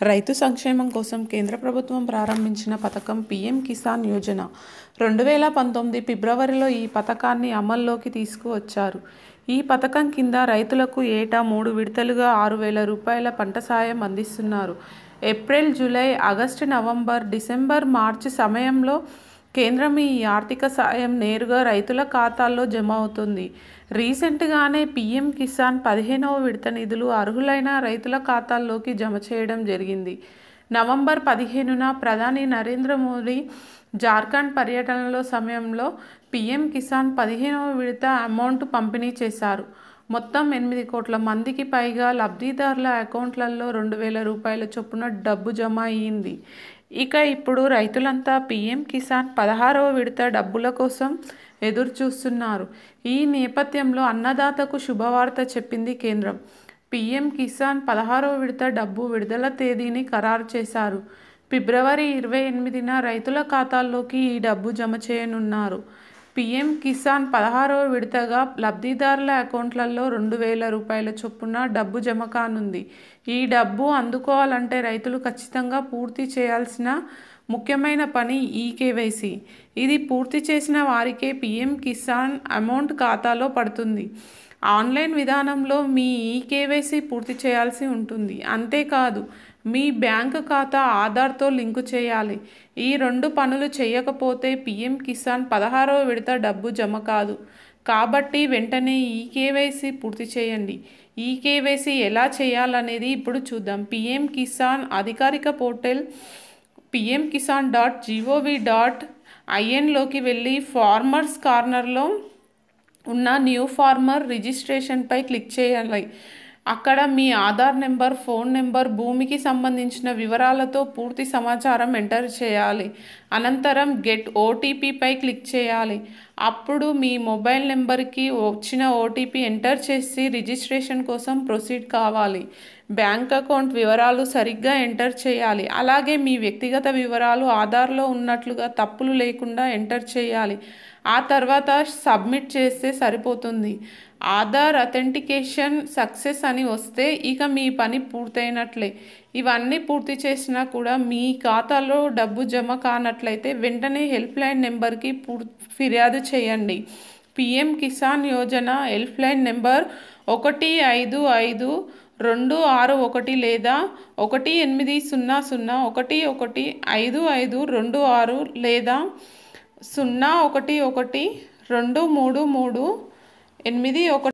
రైతు సంక్షేమం కోసం కేంద్ర ప్రభుత్వం ప్రారంభించిన పథకం పీఎం కిసాన్ యోజన 2019 ఫిబ్రవరిలో ఈ పథకాన్ని అమల్లోకి తీసుకువచ్చారు. ఈ పథకం కింద రైతులకు ఏటా 3 విడతలుగా 6,000 రూపాయల పంట సాయం అందిస్తున్నారు. April, July, August, November, December, మార్చి సమయంలో కేంద్రం ఈ ఆర్థిక సాయం నేరుగా రైతుల ఖాతాల్లో జమ అవుతుంది. రీసెంట్గానే పీఎం కిసాన్ 15వ విడత నిధులు అర్హులైన రైతుల ఖాతాల్లోకి జమ చేయడం జరిగింది. నవంబర్ 15న ప్రధాని నరేంద్ర మోదీ జార్ఖండ్ పర్యటనలో సమయంలో పీఎం కిసాన్ 15వ విడత అమౌంట్ పంపిణీ చేశారు. మొత్తం 8 కోట్ల మందికి పైగా లబ్ధిదారుల అకౌంట్లలో 2,000 రూపాయల చొప్పున డబ్బు జమ అయ్యింది. ఇక ఇప్పుడు రైతులంతా పీఎం కిసాన్ 16వ విడత డబ్బుల కోసం ఎదురు చూస్తున్నారు. ఈ నేపథ్యంలో అన్నదాతకు శుభవార్త చెప్పింది కేంద్రం. పీఎం కిసాన్ 16వ విడత డబ్బు విడుదల తేదీని ఖరారు చేశారు. ఫిబ్రవరి 28న రైతుల ఖాతాల్లోకి ఈ డబ్బు జమ చేయనున్నారు. పీఎం కిసాన్ 16వ విడతగా లబ్ధిదారుల అకౌంట్లలో 2,000 రూపాయల చొప్పున డబ్బు జమ కానుంది. ఈ డబ్బు అందుకోవాలంటే రైతులు ఖచ్చితంగా పూర్తి చేయాల్సిన ముఖ్యమైన పని ఈకేవైసీ. ఇది పూర్తి చేసిన వారికే పీఎం కిసాన్ అమౌంట్ ఖాతాలో పడుతుంది. ఆన్లైన్ విధానంలో మీ ఈకేవైసీ పూర్తి చేయాల్సి ఉంటుంది. అంతేకాదు, మీ బ్యాంకు ఖాతా ఆధార్తో లింకు చేయాలి. ఈ 2 పనులు చేయకపోతే పీఎం కిసాన్ 16వ విడత డబ్బు జమ కాదు. కాబట్టి వెంటనే ఈకేవైసీ పూర్తి చేయండి. ఈకేవైసీ ఎలా చేయాలనేది ఇప్పుడు చూద్దాం. పీఎం కిసాన్ అధికారిక పోర్టల్ pmkisan.gov.inలోకి వెళ్ళి ఫార్మర్స్ కార్నర్లో ఉన్న న్యూ ఫార్మర్ రిజిస్ట్రేషన్పై క్లిక్ చేయాలి. అక్కడ మీ ఆధార్ నెంబర్, ఫోన్ నెంబర్, భూమికి సంబంధించిన వివరాలతో పూర్తి సమాచారం ఎంటర్ చేయాలి. అనంతరం గెట్ ఓటీపీపై క్లిక్ చేయాలి. అప్పుడు మీ మొబైల్ నెంబర్కి వచ్చిన ఓటీపీ ఎంటర్ చేసి రిజిస్ట్రేషన్ కోసం ప్రొసీడ్ కావాలి. బ్యాంక్ అకౌంట్ వివరాలు సరిగ్గా ఎంటర్ చేయాలి. అలాగే మీ వ్యక్తిగత వివరాలు ఆధార్లో ఉన్నట్లుగా తప్పులు లేకుండా ఎంటర్ చేయాలి. ఆ తర్వాత సబ్మిట్ చేస్తే సరిపోతుంది. ఆధార్ అథెంటికేషన్ సక్సెస్ అని వస్తే ఇక మీ పని పూర్తయినట్లే. ఇవన్నీ పూర్తి చేసినా కూడా మీ ఖాతాలో డబ్బు జమ కానట్లయితే వెంటనే హెల్ప్ లైన్ నెంబర్కి ఫిర్యాదు చేయండి. PM Kisan Yojana help line number 155-261 లేదా 1800-115526 లేదా 01123338